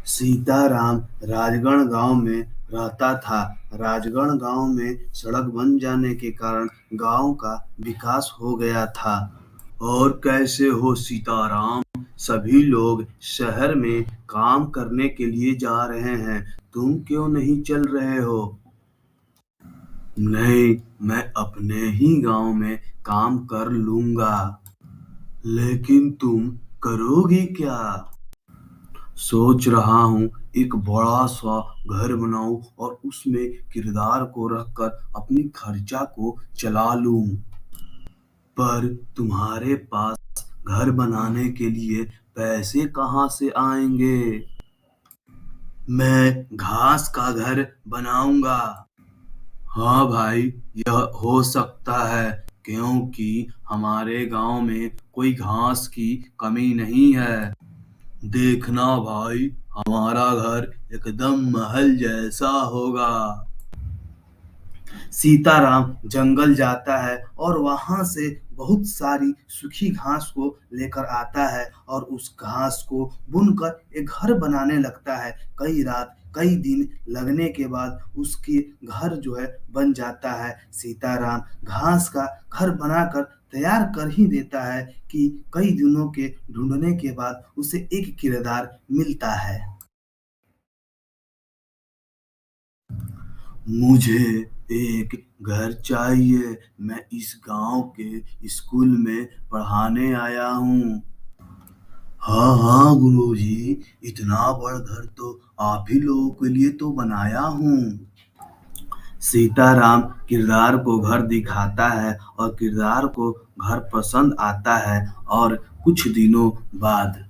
सीताराम राजगढ़ गांव में रहता था। राजगढ़ गांव में सड़क बन जाने के कारण गांव का विकास हो गया था। और कैसे हो सीताराम? सभी लोग शहर में काम करने के लिए जा रहे हैं, तुम क्यों नहीं चल रहे हो? नहीं, मैं अपने ही गांव में काम कर लूंगा। लेकिन तुम करोगे क्या? सोच रहा हूँ एक बड़ा सा घर बनाऊं और उसमें किरदार को रखकर अपनी खर्चा को चला लूं। पर तुम्हारे पास घर बनाने के लिए पैसे कहाँ से आएंगे? मैं घास का घर बनाऊंगा। हाँ भाई, यह हो सकता है क्योंकि हमारे गांव में कोई घास की कमी नहीं है। देखना भाई, हमारा घर एकदम महल जैसा होगा। सीताराम जंगल जाता है और वहां से बहुत सारी सूखी घास को लेकर आता है और उस घास को बुनकर एक घर बनाने लगता है। कई रात कई दिन लगने के बाद उसके घर जो है बन जाता है। सीताराम घास का घर बनाकर तैयार कर ही देता है कि कई दिनों के ढूंढने के बाद उसे एक किरदार मिलता है। मुझे एक घर चाहिए। मैं इस गांव के स्कूल में पढ़ाने आया हूँ। हाँ हाँ गुरुजी, इतना बड़ा घर तो आप ही लोगों के लिए तो बनाया हूँ। सीताराम किरदार को घर दिखाता है और किरदार को घर पसंद आता है। और कुछ दिनों बाद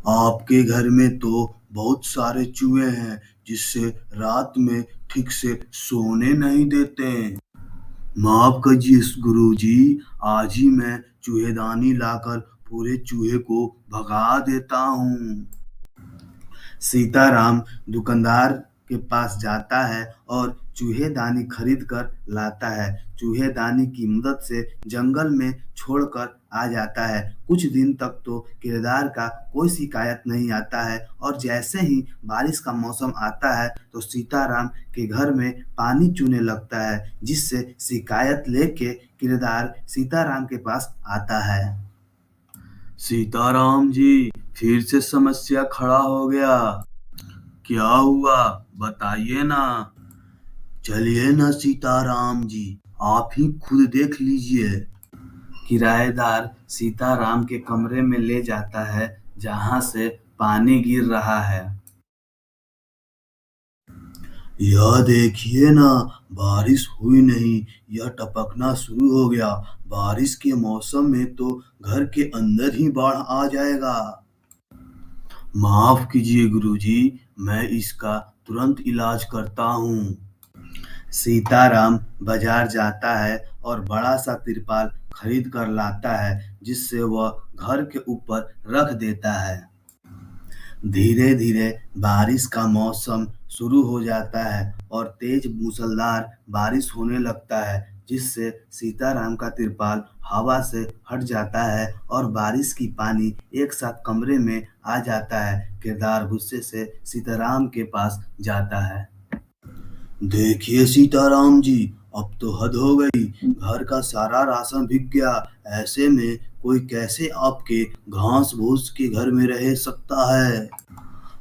आपके घर में तो बहुत सारे चूहे हैं जिससे रात में ठीक से सोने नहीं देते। माफ कीजिए गुरुजी, आज ही मैं चूहेदानी लाकर पूरे चूहे को भगा देता हूँ। सीताराम दुकानदार के पास जाता है और चूहेदानी खरीद कर लाता है। चूहेदानी की मदद से जंगल में छोड़कर आ जाता है। कुछ दिन तक तो किरदार का कोई शिकायत नहीं आता है और जैसे ही बारिश का मौसम आता है तो सीताराम के घर में पानी चूने लगता है, जिससे शिकायत लेके किरदार सीताराम के पास आता है। सीताराम जी, फिर से समस्या खड़ा हो गया। क्या हुआ, बताइए ना। चलिए ना सीताराम जी, आप ही खुद देख लीजिए। किराएदार सीताराम के कमरे में ले जाता है जहां से पानी गिर रहा है। यह देखिए ना, बारिश हुई नहीं, यह टपकना शुरू हो गया। बारिश के मौसम में तो घर के अंदर ही बाढ़ आ जाएगा। माफ कीजिए गुरुजी, मैं इसका तुरंत इलाज करता हूँ। सीताराम बाजार जाता है और बड़ा सा तिरपाल खरीद कर लाता है, जिससे वह घर के ऊपर रख देता है। धीरे धीरे बारिश का मौसम शुरू हो जाता है और तेज मूसलाधार बारिश होने लगता है, जिससे सीताराम का तिरपाल हवा से हट जाता है और बारिश की पानी एक साथ कमरे में आ जाता है। किरदार गुस्से से सीताराम के पास जाता है। देखिए सीताराम जी, अब तो हद हो गई। घर का सारा राशन बिक गया। ऐसे में कोई कैसे आपके घास भूस के घर में रह सकता है?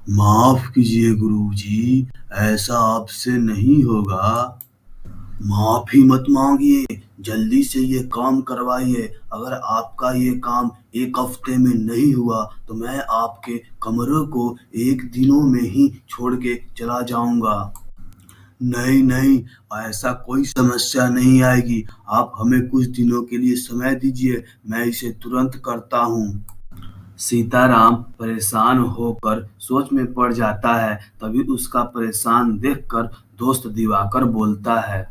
माफ कीजिए गुरुजी, ऐसा आपसे नहीं होगा। माफी मत मांगिए, जल्दी से ये काम करवाइए। अगर आपका ये काम एक हफ्ते में नहीं हुआ तो मैं आपके कमरे को एक दिनों में ही छोड़ के चला जाऊंगा। नहीं नहीं, ऐसा कोई समस्या नहीं आएगी। आप हमें कुछ दिनों के लिए समय दीजिए, मैं इसे तुरंत करता हूँ। सीताराम परेशान होकर सोच में पड़ जाता है। तभी उसका परेशान देखकर दोस्त दिवाकर बोलता है।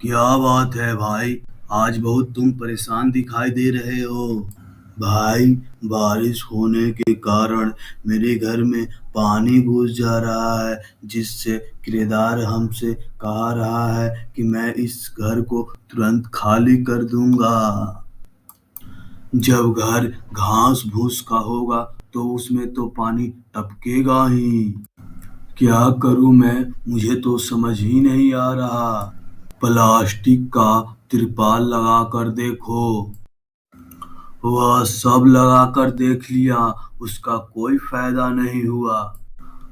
क्या बात है भाई, आज बहुत तुम परेशान दिखाई दे रहे हो। भाई, बारिश होने के कारण मेरे घर में पानी घुस जा रहा है, जिससे किराएदार हमसे कह रहा है कि मैं इस घर को तुरंत खाली कर दूंगा। जब घर घास भूस का होगा तो उसमें तो पानी टपकेगा ही। क्या करूं मैं, मुझे तो समझ ही नहीं आ रहा। प्लास्टिक का तिरपाल लगा कर देखो। वह सब लगा कर देख लिया, उसका कोई फायदा नहीं हुआ।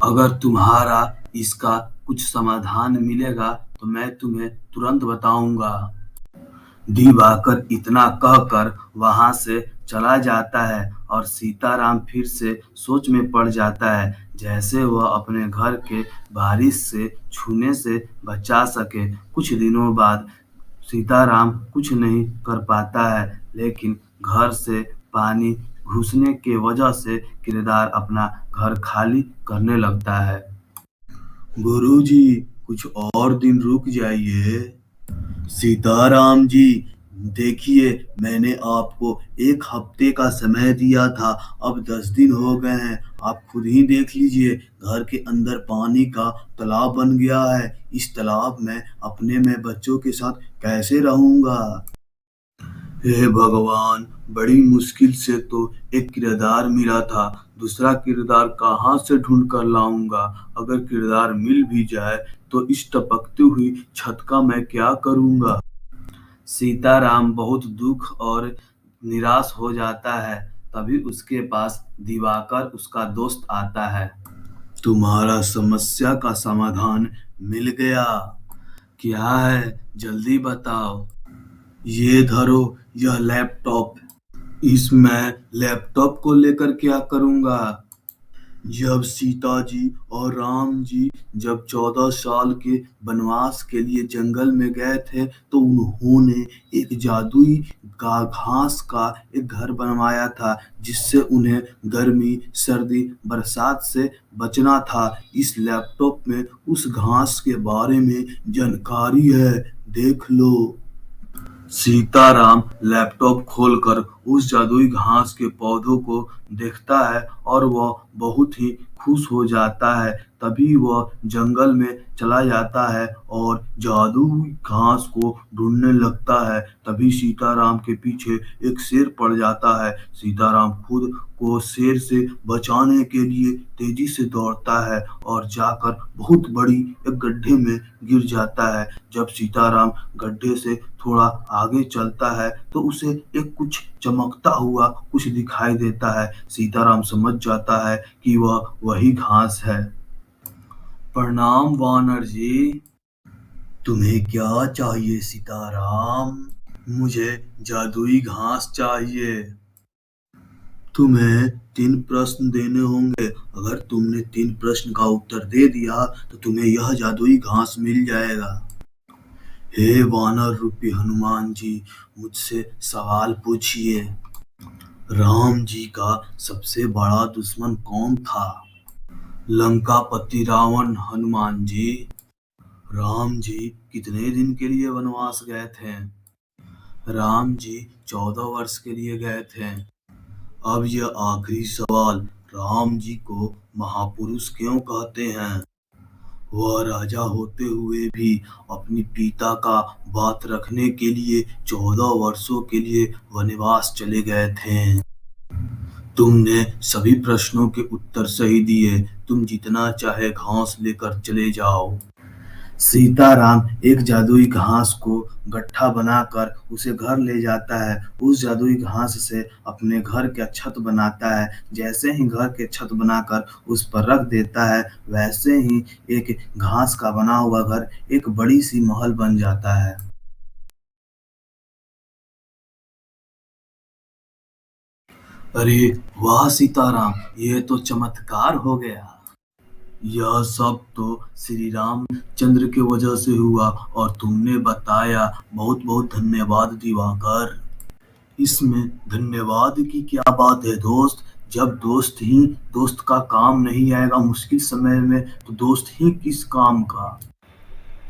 अगर तुम्हारा इसका कुछ समाधान मिलेगा तो मैं तुम्हें तुरंत बताऊंगा। दिवाकर इतना कहकर वहां से चला जाता है और सीताराम फिर से सोच में पड़ जाता है, जैसे वह अपने घर के बारिश से छूने से बचा सके। कुछ दिनों बाद सीताराम कुछ नहीं कर पाता है, लेकिन घर से पानी घुसने के वजह से किरदार अपना घर खाली करने लगता है। गुरुजी, कुछ और दिन रुक जाइए। सीताराम जी, देखिए, मैंने आपको 1 हफ्ते का समय दिया था, अब 10 दिन हो गए हैं। आप खुद ही देख लीजिए, घर के अंदर पानी का तालाब बन गया है। इस तालाब में अपने मैं बच्चों के साथ कैसे रहूंगा? हे भगवान, बड़ी मुश्किल से तो एक किरदार मिला था, दूसरा किरदार कहाँ से ढूंढ कर लाऊंगा? अगर किरदार मिल भी जाए तो इस टपकती हुई छत का मैं क्या करूंगा? सीताराम बहुत दुख और निराश हो जाता है। तभी उसके पास दिवाकर उसका दोस्त आता है। तुम्हारा समस्या का समाधान मिल गया। क्या है, जल्दी बताओ। ये धरो, यह लैपटॉप। इसमें लैपटॉप को लेकर क्या करूंगा? जब सीता जी और राम जी जब 14 साल के वनवास के लिए जंगल में गए थे, तो उन्होंने एक जादुई का घास का एक घर बनवाया था, जिससे उन्हें गर्मी, सर्दी, बरसात से बचना था। इस लैपटॉप में उस घास के बारे में जानकारी है, देख लो। सीताराम लैपटॉप खोलकर उस जादुई घास के पौधों को देखता है और वह बहुत ही खुश हो जाता है। तभी वह जंगल में चला जाता है और जादुई घास को ढूंढने लगता है। तभी सीताराम के पीछे एक शेर पड़ जाता है। सीताराम खुद को शेर से बचाने के लिए तेजी से दौड़ता है और जाकर बहुत बड़ी एक गड्ढे में गिर जाता है। जब सीताराम गड्ढे से थोड़ा आगे चलता है तो उसे एक कुछ चमकता हुआ कुछ दिखाई देता है। सीताराम समझ जाता है कि वह वही घास है। प्रणाम वानर जी। तुम्हें क्या चाहिए सीताराम? मुझे जादुई घास चाहिए। तुम्हें 3 प्रश्न देने होंगे। अगर तुमने 3 प्रश्न का उत्तर दे दिया तो तुम्हें यह जादुई घास मिल जाएगा। हे वानर रूपी हनुमान जी, मुझसे सवाल पूछिए। राम जी का सबसे बड़ा दुश्मन कौन था? लंकापति रावण। हनुमान जी, राम जी कितने दिन के लिए वनवास गए थे? राम जी 14 वर्ष के लिए गए थे। अब यह आखिरी सवाल, राम जी को महापुरुष क्यों कहते हैं? वह राजा होते हुए भी अपनी पिता का बात रखने के लिए 14 वर्षों के लिए वनवास चले गए थे। तुमने सभी प्रश्नों के उत्तर सही दिए। तुम जितना चाहे घास लेकर चले जाओ। सीताराम एक जादुई घास को गट्ठा बनाकर उसे घर ले जाता है। उस जादुई घास से अपने घर का छत बनाता है। जैसे ही घर के छत बनाकर उस पर रख देता है, वैसे ही एक घास का बना हुआ घर एक बड़ी सी महल बन जाता है। अरे वाह सीताराम, ये तो चमत्कार हो गया। यह सब तो श्री रामचंद्र के वजह से हुआ और तुमने बताया। बहुत बहुत धन्यवाद दिवाकर। इसमें धन्यवाद की क्या बात है दोस्त? जब दोस्त ही दोस्त का काम नहीं आएगा मुश्किल समय में, तो दोस्त ही किस काम का?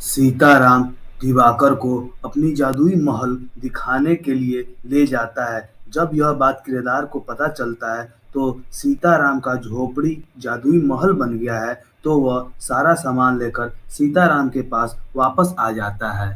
सीताराम दिवाकर को अपनी जादुई महल दिखाने के लिए ले जाता है। जब यह बात किरदार को पता चलता है तो सीताराम का झोपड़ी जादुई महल बन गया है, तो वह सारा सामान लेकर सीताराम के पास वापस आ जाता है।